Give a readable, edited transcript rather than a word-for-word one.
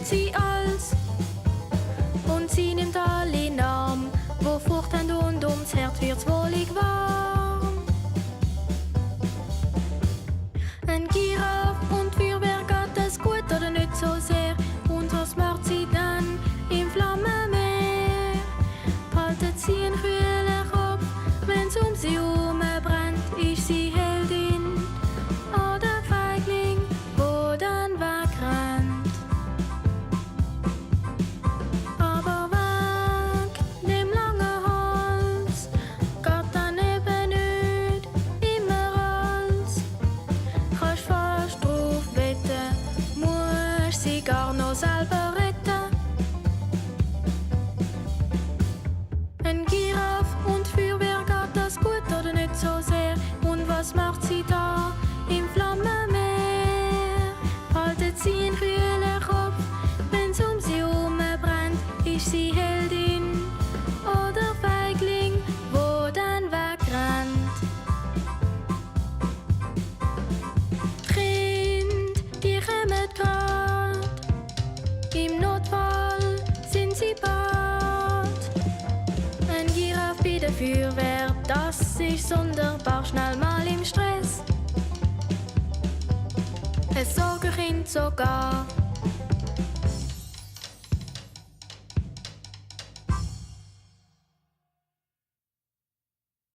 sie alles und sie nimmt alle in den Arm, wo Furcht haben und ums Herz wird's wohlig warm. Ein Giraffe und Feuerwerk hat es gut oder nicht so sehr, und was macht sie dann im Flammenmeer? Behaltet sie einen kühlen Kopf, wenn's um sie herum brennt, ist sie Heldin oder Feigling, wo dann wegrennt. Aber weg dem langen Hals, geht dann eben nicht immer alles. Kannst fast drauf wetten, musst sie gar noch selber retten. Ein Giraffe und Feuerwerk, geht das gut oder nicht so sehr? Und was macht sie da im Flammenmeer? Haltet sie einen kühlen Kopf, wenn's um sie herum brennt, ist sie Heldin oder Feigling, wo dann wegrennt. Kind, die kommen grad, im Notfall sind sie parat. Ein Giraffe bei der Feuerwehr, das ist sonderbar, schnell mal im Stress. Ein Sorgenkind sogar